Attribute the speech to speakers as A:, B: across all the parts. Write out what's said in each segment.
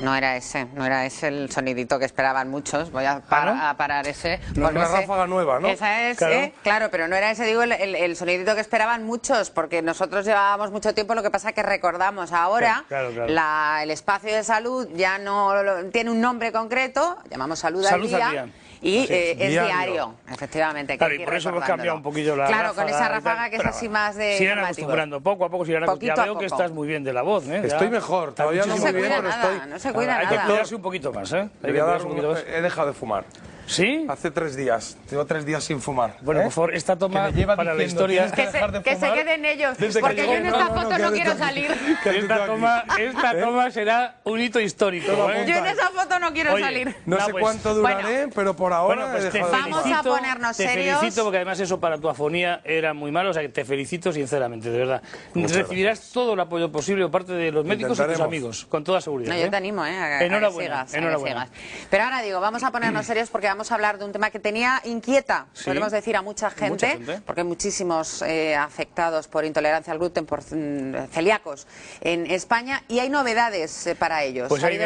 A: No era ese el sonidito que esperaban muchos. Voy a parar ese.
B: No es una ráfaga nueva, ¿no?
A: Esa es, claro, pero no era ese, digo, el sonidito que esperaban muchos, porque nosotros llevábamos mucho tiempo, lo que pasa es que recordamos ahora el espacio de salud ya no tiene un nombre concreto, llamamos Salud al Día. Y es diario, efectivamente.
C: Claro, y por eso hemos cambiado un poquillo la ráfaga.
A: Claro, con esa ráfaga que es así más de...
C: Se irán acostumbrando, poco a poco se irán acostumbrando. Ya veo que estás muy bien de la voz, ¿eh?
B: Estoy mejor, todavía no muy bien, pero estoy...
A: No se cuida nada.
C: Hay que cuidarse un poquito más, ¿eh?
B: He dejado de fumar.
C: ¿Sí?
B: Hace 3 días. Tengo 3 días sin fumar.
C: Bueno, por favor, esta toma para la historia...
A: Que se queden ellos, porque yo en esta foto no quiero salir.
C: Esta toma será un hito histórico.
A: Yo en esa foto no quiero salir.
B: No sé cuánto duraré, pero por ahora
A: vamos a ponernos serios.
C: Te felicito, porque además eso para tu afonía era muy malo, o sea que te felicito sinceramente, de verdad. Recibirás todo el apoyo posible por parte de los médicos y tus amigos, con toda seguridad.
A: No, yo te animo, a que sigas. Pero ahora digo, vamos a ponernos serios porque vamos a hablar de un tema que inquieta, podemos decir, a mucha gente, porque hay muchísimos afectados por intolerancia al gluten, por celíacos en España, y hay novedades para ellos.
C: Pues hay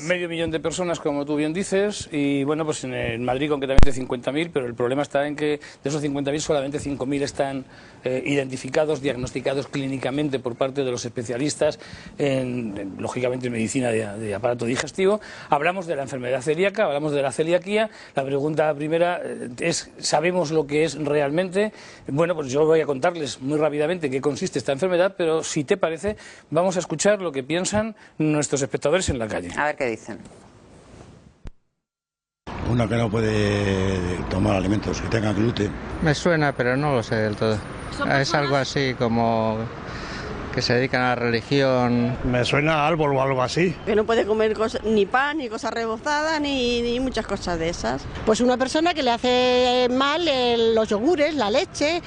C: medio millón de personas, como tú bien dices, y bueno, pues en Madrid concretamente 50.000, pero el problema está en que de esos 50.000 solamente 5.000 están identificados, diagnosticados clínicamente por parte de los especialistas lógicamente en medicina de aparato digestivo. Hablamos de la enfermedad celíaca, hablamos de la celiaquía. La pregunta primera es, ¿sabemos lo que es realmente? Bueno, pues yo voy a contarles muy rápidamente qué consiste esta enfermedad, pero si te parece, vamos a escuchar lo que piensan nuestros espectadores en la calle.
A: A ver qué dicen.
D: Una que no puede tomar alimentos que tengan gluten.
E: Me suena, pero no lo sé del todo. Es algo así como que se dedican a la religión.
D: Me suena a árbol o algo así.
F: Que no puede comer ni pan, ni cosas rebozadas, ni muchas cosas de esas.
G: Pues una persona que le hace mal los yogures, la leche,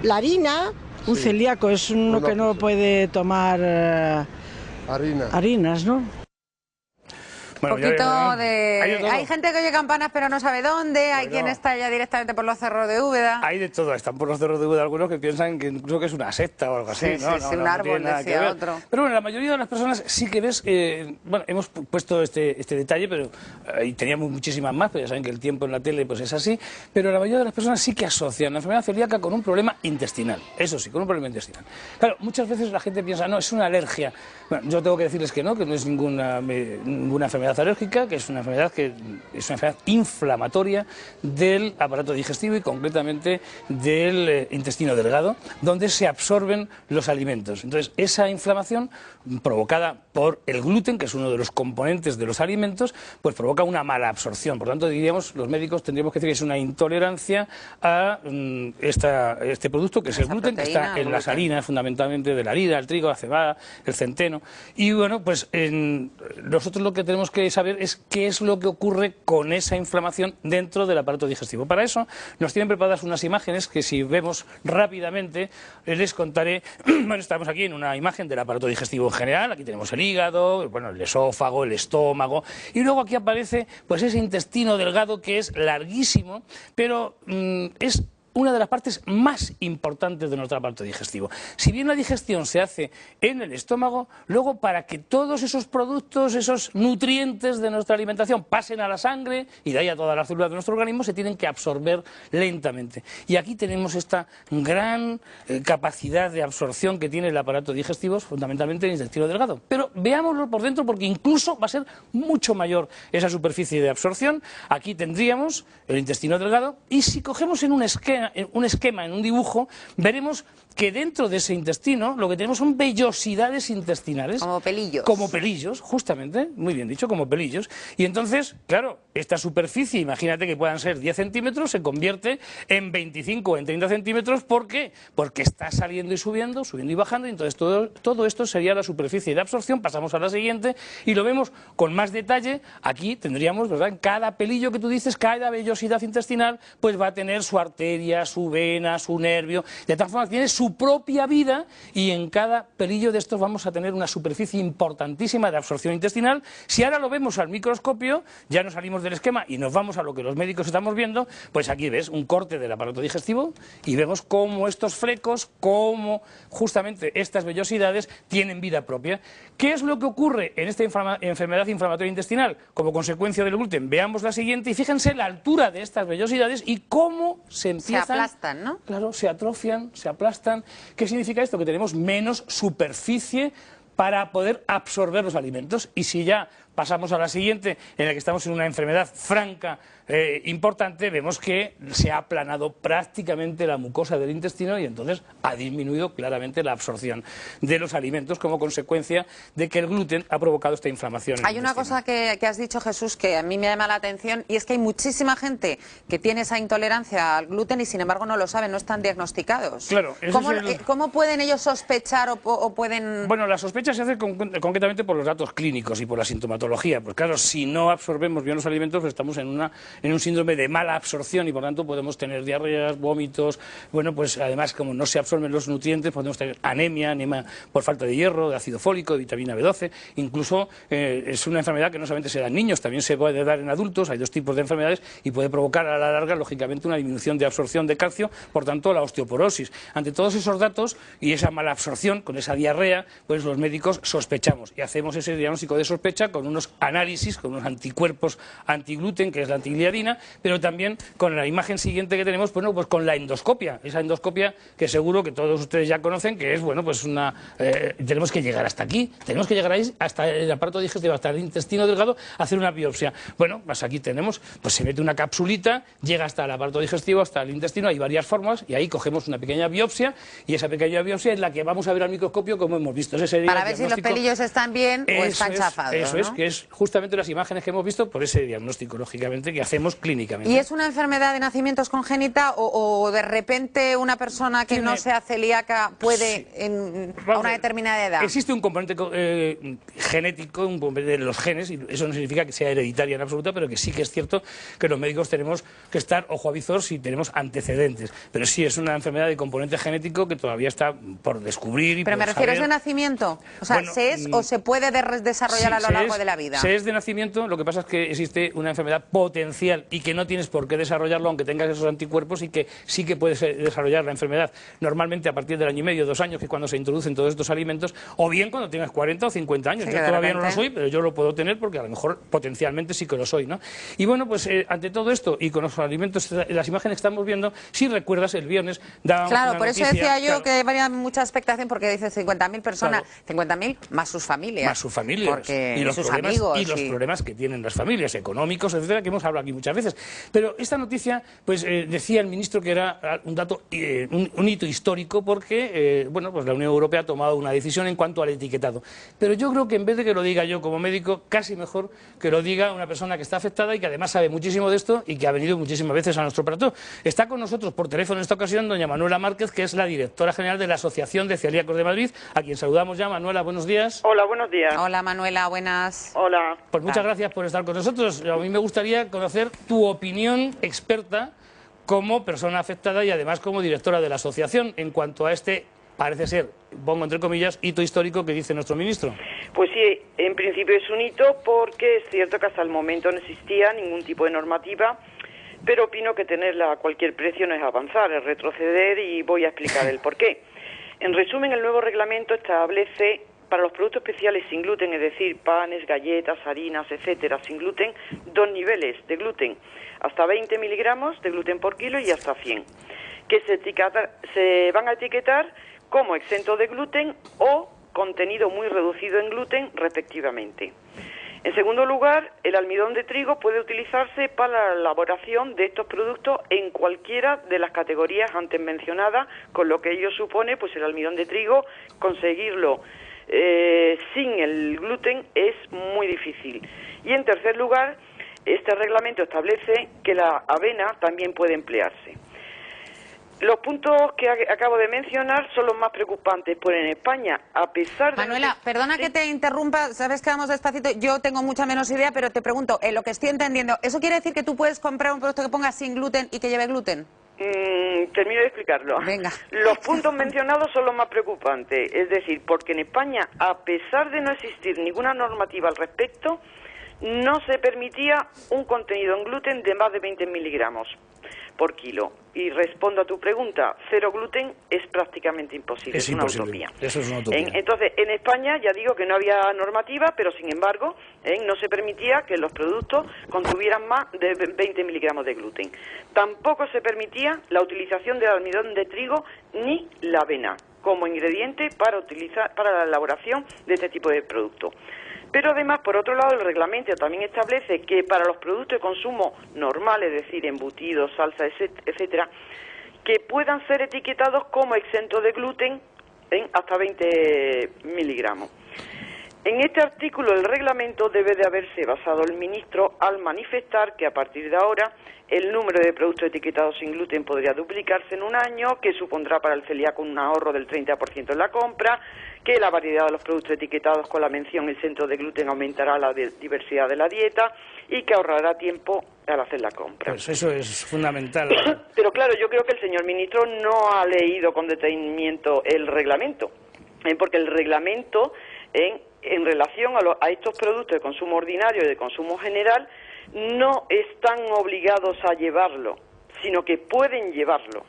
G: la harina.
H: Un celíaco es uno que no puede tomar harinas, ¿no?
A: Bueno, hay gente que oye campanas pero no sabe dónde, hay quien está ya directamente por los cerros de Úbeda.
C: Hay de todo, están por los cerros de Úbeda algunos que piensan que incluso que es una secta o algo así.
A: Un árbol, decía otro.
C: Pero bueno, la mayoría de las personas sí que ves que, bueno, hemos puesto este detalle, pero y teníamos muchísimas más, pero ya saben que el tiempo en la tele pues es así, pero la mayoría de las personas sí que asocian la enfermedad celíaca con un problema intestinal, eso sí, con un problema intestinal. Claro, muchas veces la gente piensa, no, es una alergia. Bueno, yo tengo que decirles que no es ninguna enfermedad alérgica, que es una enfermedad inflamatoria del aparato digestivo y concretamente del intestino delgado, donde se absorben los alimentos. Entonces, esa inflamación provocada por el gluten, que es uno de los componentes de los alimentos, pues provoca una mala absorción. Por tanto, diríamos, los médicos tendríamos que decir que es una intolerancia a este producto, que es el gluten, que está en las harinas, fundamentalmente de la harina, el trigo, la cebada, el centeno. Y bueno, pues nosotros lo que tenemos que saber es qué es lo que ocurre con esa inflamación dentro del aparato digestivo. Para eso nos tienen preparadas unas imágenes que, si vemos rápidamente, les contaré. Bueno, estamos aquí en una imagen del aparato digestivo en general. Aquí tenemos el hígado, bueno, el esófago, el estómago, y luego aquí aparece pues ese intestino delgado que es larguísimo, pero es una de las partes más importantes de nuestro aparato digestivo. Si bien la digestión se hace en el estómago, luego para que todos esos productos, esos nutrientes de nuestra alimentación pasen a la sangre y de ahí a todas las células de nuestro organismo, se tienen que absorber lentamente. Y aquí tenemos esta gran capacidad de absorción que tiene el aparato digestivo, fundamentalmente el intestino delgado. Pero veámoslo por dentro, porque incluso va a ser mucho mayor esa superficie de absorción. Aquí tendríamos el intestino delgado, y si cogemos en un esquema, en un dibujo, veremos que dentro de ese intestino lo que tenemos son vellosidades intestinales.
A: Como pelillos.
C: Como pelillos, justamente, muy bien dicho, como pelillos. Y entonces, claro, esta superficie, imagínate que puedan ser 10 centímetros, se convierte en 25 o en 30 centímetros. ¿Por qué? Porque está saliendo y subiendo y bajando, y entonces todo esto sería la superficie de absorción. Pasamos a la siguiente y lo vemos con más detalle. Aquí tendríamos, ¿verdad?, en cada pelillo que tú dices, cada vellosidad intestinal, pues va a tener su arteria, arteria, su vena, su nervio, de tal forma que tiene su propia vida y en cada pelillo de estos vamos a tener una superficie importantísima de absorción intestinal. Si ahora lo vemos al microscopio, ya nos salimos del esquema y nos vamos a lo que los médicos estamos viendo, pues aquí ves un corte del aparato digestivo y vemos cómo estos flecos, cómo justamente estas vellosidades tienen vida propia. ¿Qué es lo que ocurre en esta enfermedad inflamatoria intestinal como consecuencia del gluten? Veamos la siguiente y fíjense la altura de estas vellosidades y cómo se empiezan...
A: Se aplastan, ¿no?
C: Claro, se atrofian, se aplastan. ¿Qué significa esto? Que tenemos menos superficie para poder absorber los alimentos. Y si ya pasamos a la siguiente, en la que estamos en una enfermedad franca, importante, vemos que se ha aplanado prácticamente la mucosa del intestino y entonces ha disminuido claramente la absorción de los alimentos como consecuencia de que el gluten ha provocado esta inflamación.
A: Hay una cosa que has dicho, Jesús, que a mí me llama la atención, y es que hay muchísima gente que tiene esa intolerancia al gluten y sin embargo no lo saben, no están diagnosticados.
C: Claro,
A: ¿Cómo pueden ellos sospechar o pueden...?
C: Bueno, la sospecha se hace concretamente por los datos clínicos y por la sintomatología. Pues claro, si no absorbemos bien los alimentos, pues estamos en un síndrome de mala absorción y por tanto podemos tener diarreas, vómitos, bueno, pues además como no se absorben los nutrientes podemos tener anemia por falta de hierro, de ácido fólico, de vitamina B12, incluso es una enfermedad que no solamente se da en niños, también se puede dar en adultos, hay dos tipos de enfermedades y puede provocar a la larga, lógicamente, una disminución de absorción de calcio, por tanto la osteoporosis. Ante todos esos datos y esa mala absorción, con esa diarrea, pues los médicos sospechamos y hacemos ese diagnóstico de sospecha con unos análisis, con unos anticuerpos antigluten, que es la antigliadina, pero también con la imagen siguiente que tenemos, bueno, pues con la endoscopia, esa endoscopia que seguro que todos ustedes ya conocen, que es, bueno, pues tenemos que llegar hasta aquí, tenemos que llegar ahí, hasta el aparato digestivo, hasta el intestino delgado, hacer una biopsia. Bueno, pues aquí tenemos, pues se mete una capsulita, llega hasta el aparato digestivo, hasta el intestino, hay varias formas, y ahí cogemos una pequeña biopsia, y esa pequeña biopsia es la que vamos a ver al microscopio, como hemos visto. Ese sería
A: para ver si los pelillos están bien o están chafados.
C: Eso, ¿no? Es, que es justamente las imágenes que hemos visto por ese diagnóstico, lógicamente, que hacemos clínicamente.
A: ¿Y es una enfermedad de nacimientos congénita o de repente una persona que no sea celíaca puede a una determinada edad?
C: Existe un componente genético, un componente de los genes, y eso no significa que sea hereditaria en absoluto, pero que sí que es cierto que los médicos tenemos que estar ojo a visor si tenemos antecedentes. Pero sí es una enfermedad de componente genético que todavía está por descubrir.
A: Pero me refiero, ¿es de nacimiento? O sea, bueno, ¿se es o se puede desarrollar a lo largo de la vida?
C: Se es de nacimiento, lo que pasa es que existe una enfermedad potencial y que no tienes por qué desarrollarlo aunque tengas esos anticuerpos y que sí que puedes desarrollar la enfermedad normalmente a partir del año y medio, 2 años, que es cuando se introducen todos estos alimentos, o bien cuando tengas 40 o 50 años. Sí, yo todavía no lo soy, pero yo lo puedo tener porque a lo mejor potencialmente sí que lo soy, ¿no? Y bueno, pues ante todo esto y con los alimentos, las imágenes que estamos viendo, si recuerdas, el viernes dábamos
A: claro,
C: una
A: por
C: noticia,
A: eso decía yo que había mucha expectación porque dice 50.000 personas, claro, 50.000 más sus familias.
C: Más sus familias.
A: Porque
C: y los
A: sus
C: problemas,
A: amigos.
C: Y los problemas que tienen las familias, económicos, etcétera, que hemos hablado aquí muchas veces. Pero esta noticia, pues decía el ministro que era un dato, un hito histórico porque, bueno, pues la Unión Europea ha tomado una decisión en cuanto al etiquetado. Pero yo creo que en vez de que lo diga yo como médico, casi mejor que lo diga una persona que está afectada y que además sabe muchísimo de esto y que ha venido muchísimas veces a nuestro plató. Está con nosotros por teléfono en esta ocasión doña Manuela Márquez, que es la directora general de la Asociación de Celíacos de Madrid, a quien saludamos ya. Manuela, buenos días.
I: Hola, buenos días.
A: Hola, Manuela, buenas.
I: Hola.
C: Pues muchas gracias por estar con nosotros. A mí me gustaría conocer tu opinión experta como persona afectada y además como directora de la asociación en cuanto a este, parece ser, pongo entre comillas, hito histórico que dice nuestro ministro.
I: Pues sí, en principio es un hito porque es cierto que hasta el momento no existía ningún tipo de normativa, pero opino que tenerla a cualquier precio no es avanzar, es retroceder y voy a explicar el porqué. En resumen, el nuevo reglamento establece para los productos especiales sin gluten, es decir, panes, galletas, harinas, etcétera, sin gluten, 2 niveles de gluten, hasta 20 miligramos de gluten por kilo y hasta 100, que se van a etiquetar como exento de gluten o contenido muy reducido en gluten, respectivamente. En segundo lugar, el almidón de trigo puede utilizarse para la elaboración de estos productos en cualquiera de las categorías antes mencionadas, con lo que ello supone, pues el almidón de trigo, conseguirlo sin el gluten es muy difícil. Y en tercer lugar, este reglamento establece que la avena también puede emplearse. Los puntos que acabo de mencionar son los más preocupantes, pues en España, a pesar de...
A: Manuela, perdona que te interrumpa, sabes que vamos despacito, yo tengo mucha menos idea, pero te pregunto, en lo que estoy entendiendo, ¿eso quiere decir que tú puedes comprar un producto que ponga sin gluten y que lleve gluten?
I: Termino de explicarlo.
A: Venga.
I: Los puntos mencionados son los más preocupantes, es decir, porque en España, a pesar de no existir ninguna normativa al respecto, no se permitía un contenido en gluten de más de 20 miligramos por kilo. Y respondo a tu pregunta, cero gluten es prácticamente imposible, es una utopía.
C: Eso es una utopía.
I: Entonces, en España ya digo que no había normativa, pero sin embargo no se permitía que los productos contuvieran más de 20 miligramos de gluten. Tampoco se permitía la utilización del almidón de trigo ni la avena como ingrediente para la elaboración de este tipo de producto. Pero además, por otro lado, el reglamento también establece que para los productos de consumo normal, es decir, embutidos, salsa, etcétera, que puedan ser etiquetados como exentos de gluten en hasta 20 miligramos. En este artículo del reglamento debe de haberse basado el ministro al manifestar que a partir de ahora el número de productos etiquetados sin gluten podría duplicarse en un año, que supondrá para el celíaco un ahorro del 30% en la compra, que la variedad de los productos etiquetados con la mención exento de gluten aumentará la diversidad de la dieta y que ahorrará tiempo al hacer la compra.
C: Pues eso es fundamental.
I: Pero claro, yo creo que el señor ministro no ha leído con detenimiento el reglamento, porque el reglamento en relación a estos productos de consumo ordinario y de consumo general no están obligados a llevarlo, sino que pueden llevarlo.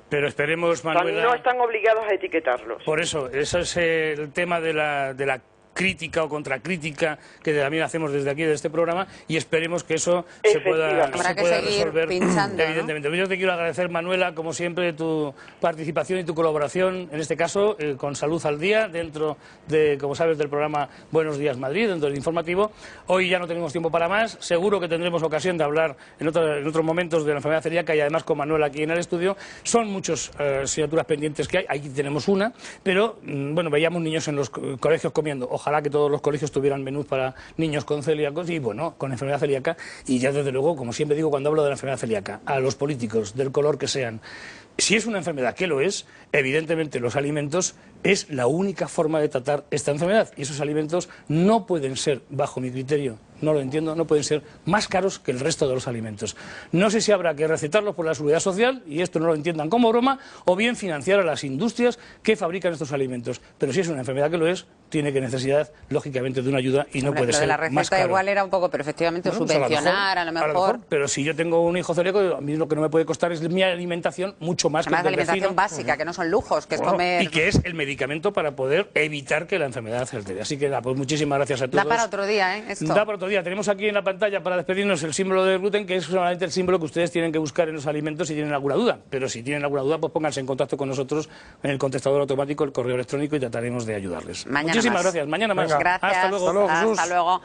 C: Pero esperemos, Manuela...
I: O sea, no están obligados a etiquetarlos.
C: Por eso es el tema de la crítica o contracrítica que también hacemos desde aquí, de este programa, y esperemos que eso se pueda resolver,
A: pinchando,
C: evidentemente. ¿No? Yo te quiero agradecer, Manuela, como siempre, tu participación y tu colaboración, en este caso, con Salud al Día, dentro de, como sabes, del programa Buenos Días Madrid, dentro del informativo. Hoy ya no tenemos tiempo para más, seguro que tendremos ocasión de hablar en otros momentos de la enfermedad celíaca y además con Manuela aquí en el estudio. Son muchas asignaturas pendientes que hay, aquí tenemos una, pero, bueno, veíamos niños en los colegios comiendo. Ojalá que todos los colegios tuvieran menús para niños con celíacos y, bueno, con enfermedad celíaca. Y ya, desde luego, como siempre digo cuando hablo de la enfermedad celíaca, a los políticos, del color que sean, si es una enfermedad, que lo es, evidentemente los alimentos es la única forma de tratar esta enfermedad. Y esos alimentos no pueden ser, bajo mi criterio, no lo entiendo, no pueden ser más caros que el resto de los alimentos. No sé si habrá que recetarlos por la Seguridad Social, y esto no lo entiendan como broma, o bien financiar a las industrias que fabrican estos alimentos. Pero si es una enfermedad que lo es, tiene que necesidad, lógicamente, de una ayuda y no puede ser más caro.
A: La receta igual era un poco, pero efectivamente subvencionar, a lo mejor.
C: Pero si yo tengo un hijo celíaco, a mí lo que no me puede costar es mi alimentación mucho más que el del vecino.
A: Alimentación básica, que no son lujos, que es comer...
C: Y que es el medicamento para poder evitar que la enfermedad se altere. Así que, pues muchísimas gracias a todos.
A: Da para otro día, esto.
C: Da para otro día. Tenemos aquí en la pantalla, para despedirnos, el símbolo del gluten, que es solamente el símbolo que ustedes tienen que buscar en los alimentos si tienen alguna duda. Pero si tienen alguna duda, pues pónganse en contacto con nosotros en el contestador automático, el correo electrónico, y trataremos de ayudarles.
A: Mañana
C: muchísimas
A: más.
C: gracias. Mañana más.
A: Gracias.
C: Hasta luego.
B: Hasta luego, Jesús.
A: Hasta luego.